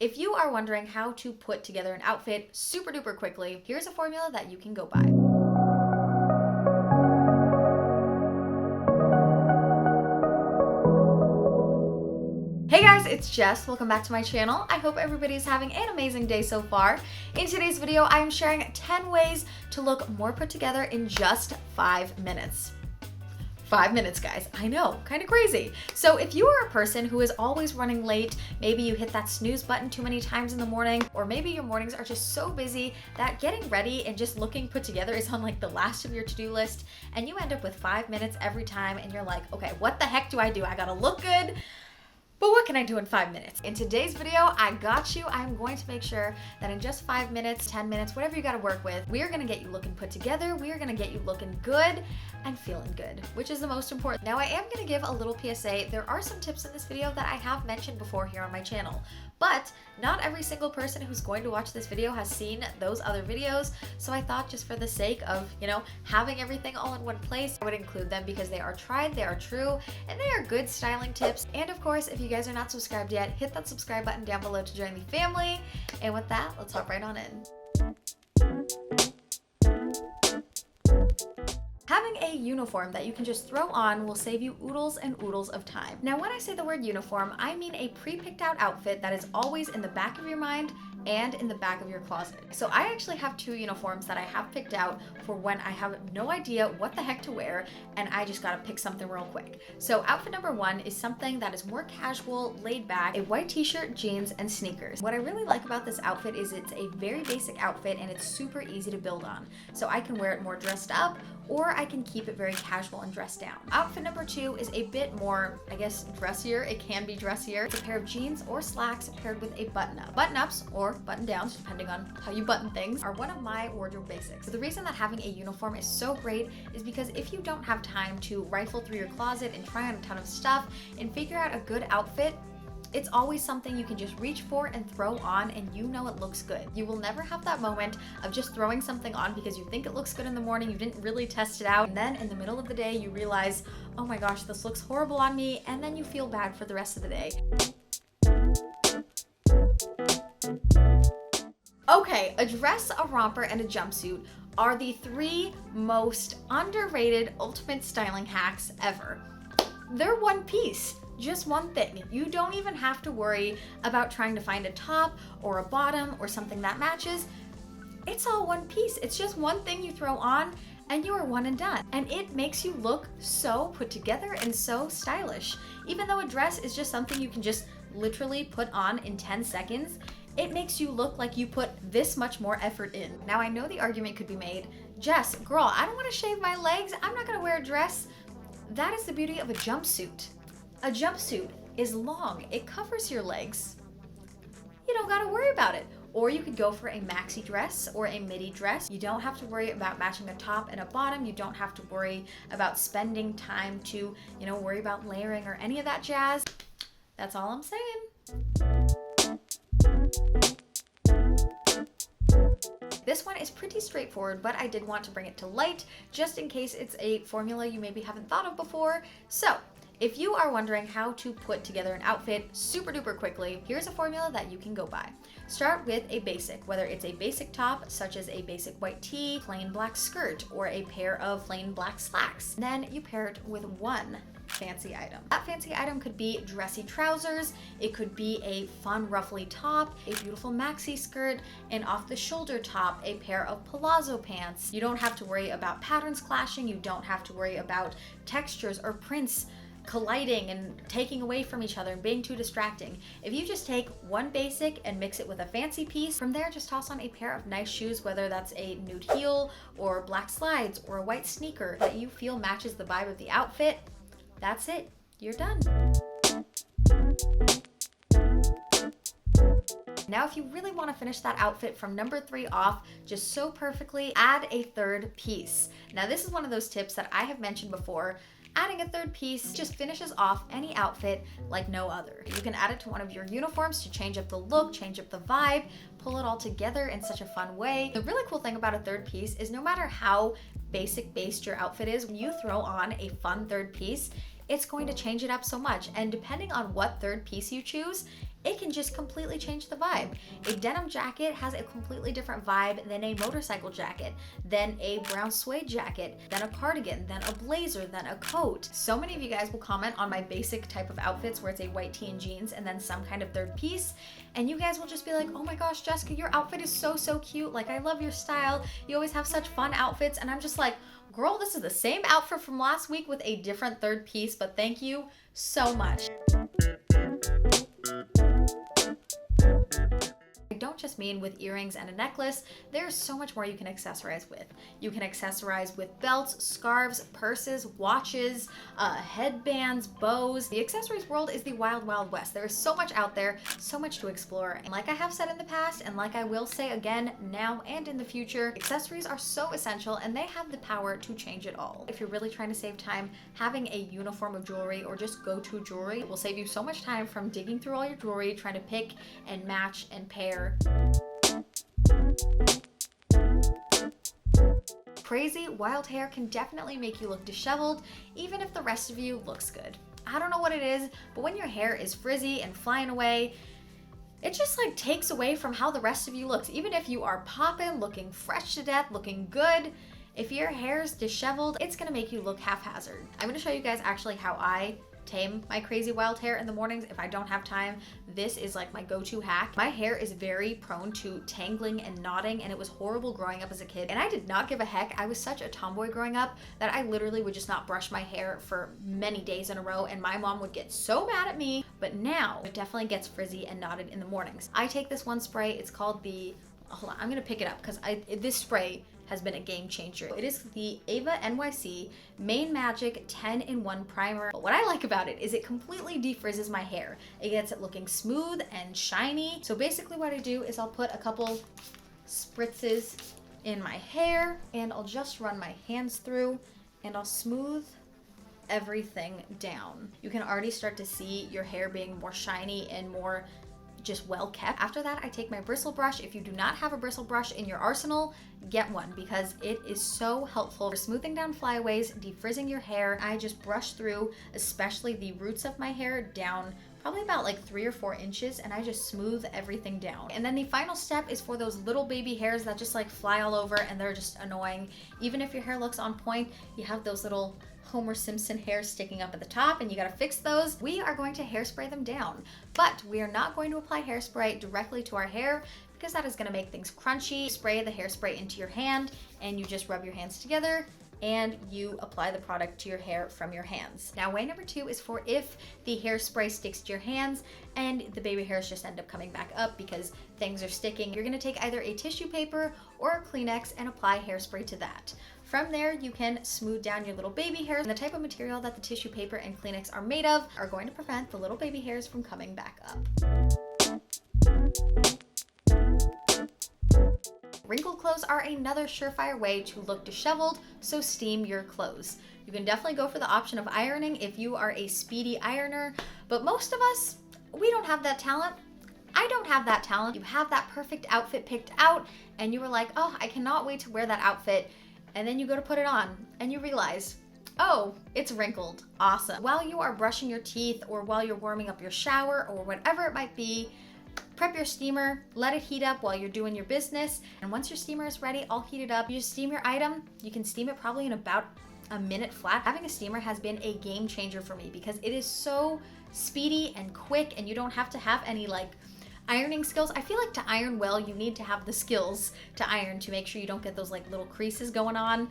If you are wondering how to put together an outfit super duper quickly, here's a formula that you can go by. Hey guys, it's Jess. Welcome back to my channel. I hope everybody's having an amazing day so far. In today's video, I am sharing 10 ways to look more put together in just 5 minutes. 5 minutes, guys. I know, kind of crazy. So if you are a person who is always running late, maybe you hit that snooze button too many times in the morning, or maybe your mornings are just so busy that getting ready and just looking put together is on like the last of your to-do list, and you end up with 5 minutes every time, and you're like, okay, what the heck do? I gotta look good. But what can I do in 5 minutes? In today's video, I got you. I'm going to make sure that in just 5 minutes, 10 minutes, whatever you gotta work with, we are gonna get you looking put together. We are gonna get you looking good and feeling good, which is the most important. Now, I am gonna give a little PSA. There are some tips in this video that I have mentioned before here on my channel, but not every single person who's going to watch this video has seen those other videos. So I thought just for the sake of, having everything all in one place, I would include them because they are tried, they are true, and they are good styling tips. And of course, if you guys are not subscribed yet, hit that subscribe button down below to join the family. And with that, let's hop right on in. Having a uniform that you can just throw on will save you oodles and oodles of time. Now, when I say the word uniform, I mean a pre-picked out outfit that is always in the back of your mind and in the back of your closet. So I actually have 2 uniforms that I have picked out for when I have no idea what the heck to wear and I just gotta pick something real quick. So outfit number 1 is something that is more casual, laid back, a white t-shirt, jeans, and sneakers. What I really like about this outfit is it's a very basic outfit and it's super easy to build on. So I can wear it more dressed up, or I can keep it very casual and dressed down. Outfit number 2 is a bit more, dressier. It can be dressier. It's a pair of jeans or slacks paired with a button-up. Button-ups or button-downs, depending on how you button things, are one of my wardrobe basics. So the reason that having a uniform is so great is because if you don't have time to rifle through your closet and try on a ton of stuff and figure out a good outfit, it's always something you can just reach for and throw on and you know it looks good. You will never have that moment of just throwing something on because you think it looks good in the morning, you didn't really test it out, and then in the middle of the day you realize, oh my gosh, this looks horrible on me, and then you feel bad for the rest of the day. Okay, a dress, a romper, and a jumpsuit are the 3 most underrated ultimate styling hacks ever. They're one piece. Just one thing. You don't even have to worry about trying to find a top or a bottom or something that matches. It's all one piece. It's just one thing you throw on and you are one and done. And it makes you look so put together and so stylish. Even though a dress is just something you can just literally put on in 10 seconds, it makes you look like you put this much more effort in. Now, I know the argument could be made, Jess, girl, I don't want to shave my legs. I'm not going to wear a dress. That is the beauty of a jumpsuit. A jumpsuit is long. It covers your legs. You don't gotta worry about it. Or you could go for a maxi dress or a midi dress. You don't have to worry about matching a top and a bottom. You don't have to worry about spending time to, worry about layering or any of that jazz. That's all I'm saying. This one is pretty straightforward, but I did want to bring it to light just in case it's a formula you maybe haven't thought of before. So, if you are wondering how to put together an outfit super duper quickly, here's a formula that you can go by. Start with a basic, whether it's a basic top, such as a basic white tee, plain black skirt, or a pair of plain black slacks. Then you pair it with one fancy item. That fancy item could be dressy trousers, it could be a fun ruffly top, a beautiful maxi skirt, an off-the-shoulder top, a pair of palazzo pants. You don't have to worry about patterns clashing, you don't have to worry about textures or prints colliding and taking away from each other and being too distracting. If you just take one basic and mix it with a fancy piece, from there just toss on a pair of nice shoes, whether that's a nude heel or black slides or a white sneaker that you feel matches the vibe of the outfit, that's it. You're done. Now, if you really want to finish that outfit from number 3 off just so perfectly, add a 3rd piece. Now, this is one of those tips that I have mentioned before. Adding a 3rd piece just finishes off any outfit like no other. You can add it to one of your uniforms to change up the look, change up the vibe, pull it all together in such a fun way. The really cool thing about a 3rd piece is no matter how basic-based your outfit is, when you throw on a fun 3rd piece, it's going to change it up so much. And depending on what 3rd piece you choose, it can just completely change the vibe. A denim jacket has a completely different vibe than a motorcycle jacket, then a brown suede jacket, then a cardigan, then a blazer, then a coat. So many of you guys will comment on my basic type of outfits where it's a white tee and jeans and then some kind of third piece. And you guys will just be like, oh my gosh, Jessica, your outfit is so cute. Like, I love your style. You always have such fun outfits. And I'm just like, girl, this is the same outfit from last week with a different third piece, but thank you so much. I don't just mean with earrings and a necklace. There's so much more you can accessorize with. You can accessorize with belts, scarves, purses, watches, headbands, bows. The accessories world is the wild, wild west. There is so much out there, so much to explore. And like I have said in the past, and like I will say again now and in the future, accessories are so essential and they have the power to change it all. If you're really trying to save time, having a uniform of jewelry or just go-to jewelry will save you so much time from digging through all your jewelry, trying to pick and match and pair. Crazy, wild hair can definitely make you look disheveled, even if the rest of you looks good. I don't know what it is, but when your hair is frizzy and flying away, it just like takes away from how the rest of you looks. Even if you are poppin', looking fresh to death, looking good, if your hair is disheveled, it's gonna make you look haphazard. I'm gonna show you guys actually how I tame my crazy wild hair in the mornings if I don't have time. This is like my go-to hack. My hair is very prone to tangling and knotting, and it was horrible growing up as a kid, and I did not give a heck. I was such a tomboy growing up that I literally would just not brush my hair for many days in a row, and my mom would get so mad at me. But now it definitely gets frizzy and knotted in the mornings. I take this one spray. It's called the, hold on, I'm gonna pick it up because this spray has been a game changer. It is the Ava NYC Main Magic 10-in-1 primer. But what I like about it is it completely defrizzes my hair. It gets it looking smooth and shiny. So basically what I do is I'll put a couple spritzes in my hair and I'll just run my hands through and I'll smooth everything down. You can already start to see your hair being more shiny and more just well kept. After that, I take my bristle brush. If you do not have a bristle brush in your arsenal, get one because it is so helpful for smoothing down flyaways, defrizzing your hair. I just brush through, especially the roots of my hair, down probably about like 3 or 4 inches, and I just smooth everything down. And then the final step is for those little baby hairs that just like fly all over and they're just annoying. Even if your hair looks on point, you have those little Homer Simpson hairs sticking up at the top and you gotta fix those. We are going to hairspray them down, but we are not going to apply hairspray directly to our hair because that is gonna make things crunchy. Spray the hairspray into your hand and you just rub your hands together and you apply the product to your hair from your hands. Now, way number 2 is for if the hairspray sticks to your hands and the baby hairs just end up coming back up because things are sticking. You're gonna take either a tissue paper or a Kleenex and apply hairspray to that. From there, you can smooth down your little baby hairs. And the type of material that the tissue paper and Kleenex are made of are going to prevent the little baby hairs from coming back up. Wrinkled clothes are another surefire way to look disheveled, so steam your clothes. You can definitely go for the option of ironing if you are a speedy ironer, but most of us, we don't have that talent. I don't have that talent. You have that perfect outfit picked out and you were like, oh, I cannot wait to wear that outfit. And then you go to put it on and you realize, oh, it's wrinkled. Awesome. While you are brushing your teeth or while you're warming up your shower or whatever it might be, prep your steamer, let it heat up while you're doing your business. And once your steamer is ready, all heated up, you just steam your item. You can steam it probably in about a minute flat. Having a steamer has been a game changer for me because it is so speedy and quick and you don't have to have any like ironing skills. I feel like to iron well, you need to have the skills to iron to make sure you don't get those like little creases going on.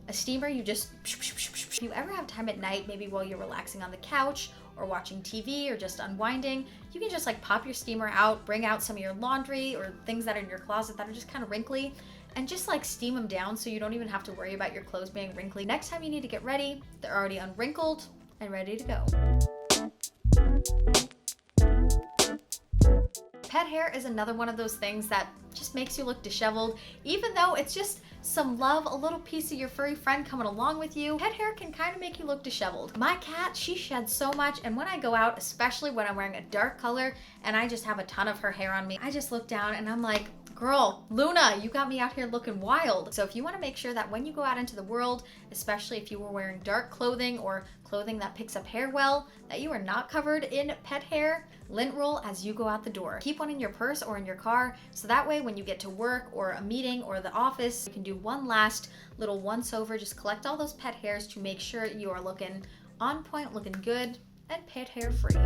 A steamer, you just, if you ever have time at night, maybe while you're relaxing on the couch or watching TV or just unwinding, you can just like pop your steamer out, bring out some of your laundry or things that are in your closet that are just kind of wrinkly and just like steam them down so you don't even have to worry about your clothes being wrinkly. Next time you need to get ready, they're already unwrinkled and ready to go. Pet hair is another one of those things that just makes you look disheveled, even though it's just some love, a little piece of your furry friend coming along with you. Pet hair can kind of make you look disheveled. My cat, she sheds so much, and when I go out, especially when I'm wearing a dark color and I just have a ton of her hair on me, I just look down and I'm like, Girl, Luna, you got me out here looking wild. So if you want to make sure that when you go out into the world, especially if you were wearing dark clothing or clothing that picks up hair well, that you are not covered in pet hair, lint roll as you go out the door. Keep one in your purse or in your car, so that way when you get to work or a meeting or the office, you can do one last little once over. Just collect all those pet hairs to make sure you are looking on point, looking good, and pet hair free.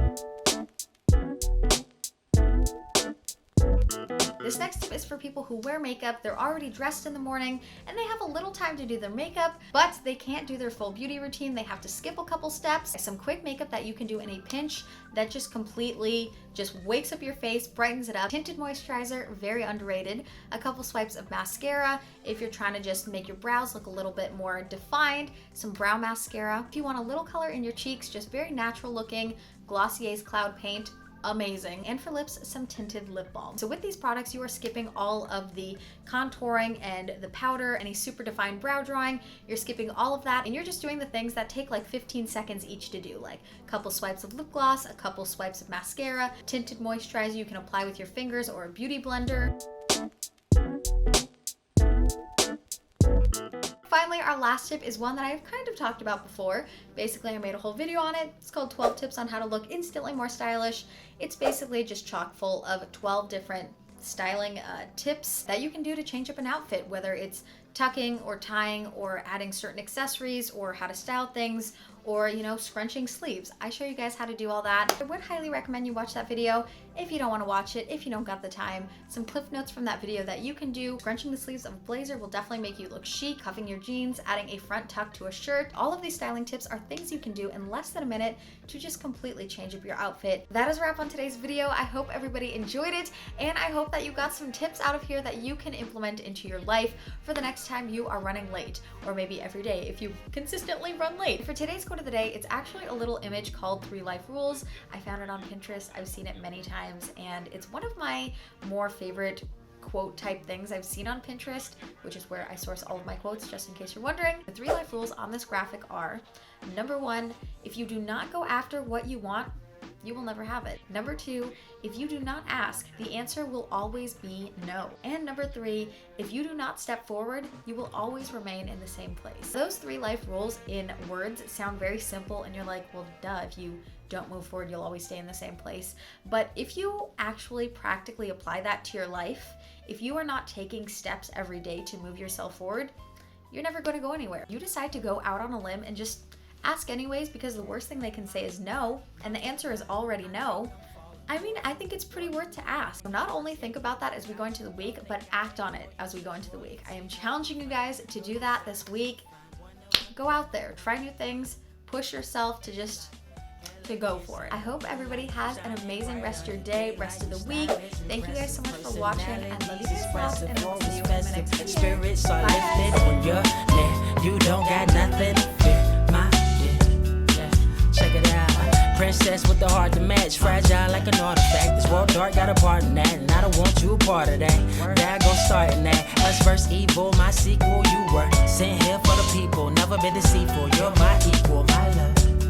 This next tip is for people who wear makeup. They're already dressed in the morning and they have a little time to do their makeup, but they can't do their full beauty routine. They have to skip a couple steps. Some quick makeup that you can do in a pinch that just completely just wakes up your face, brightens it up. Tinted moisturizer, very underrated. A couple swipes of mascara if you're trying to just make your brows look a little bit more defined. Some brow mascara. If you want a little color in your cheeks, just very natural looking, Glossier's Cloud Paint. Amazing. And for lips, some tinted lip balm. So with these products, you are skipping all of the contouring and the powder, any super defined brow drawing. You're skipping all of that, and you're just doing the things that take like 15 seconds each to do, like a couple swipes of lip gloss, a couple swipes of mascara, tinted moisturizer you can apply with your fingers or a beauty blender. Finally, our last tip is one that I've kind of talked about before. Basically, I made a whole video on it. It's called 12 Tips on How to Look Instantly More Stylish. It's basically just chock full of 12 different styling tips that you can do to change up an outfit, whether it's tucking or tying or adding certain accessories or how to style things or, you know, scrunching sleeves. I show you guys how to do all that. I would highly recommend you watch that video if you don't want to watch it, if you don't got the time. Some cliff notes from that video that you can do. Scrunching the sleeves of a blazer will definitely make you look chic, cuffing your jeans, adding a front tuck to a shirt. All of these styling tips are things you can do in less than a minute to just completely change up your outfit. That is a wrap on today's video. I hope everybody enjoyed it, and I hope that you got some tips out of here that you can implement into your life for the next time you are running late, or maybe every day if you consistently run late. For today's quote of the day, it's actually a little image called 3 Life Rules. I found it on Pinterest. I've seen it many times, and it's one of my more favorite quote type things I've seen on Pinterest, which is where I source all of my quotes, just in case you're wondering. The 3 life rules on this graphic are: number 1, if you do not go after what you want, you will never have it. Number 2, if you do not ask, the answer will always be no. And number 3, if you do not step forward, you will always remain in the same place. Those 3 life rules in words sound very simple, and you're like, well, duh, if you don't move forward, you'll always stay in the same place. But if you actually practically apply that to your life, if you are not taking steps every day to move yourself forward, you're never going to go anywhere. You decide to go out on a limb and just ask anyways, because the worst thing they can say is no, and the answer is already no. I mean, I think it's pretty worth to ask. So not only think about that as we go into the week, but act on it as we go into the week. I am challenging you guys to do that this week. Go out there, try new things, push yourself to go for it. I hope everybody has an amazing rest of your day, rest of the week. Thank you guys so much for watching. I love you guys, and I will see you in the next video. Spirits are lifted on your neck. You don't got nothing to fear. Check it out. Princess with the heart to match, fragile like an artifact. This world dark got a part in that, and I don't want you a part of that. There I go starting that. Us versus evil, my sequel. You were sent here for the people, never been deceitful. You're my equal, my love.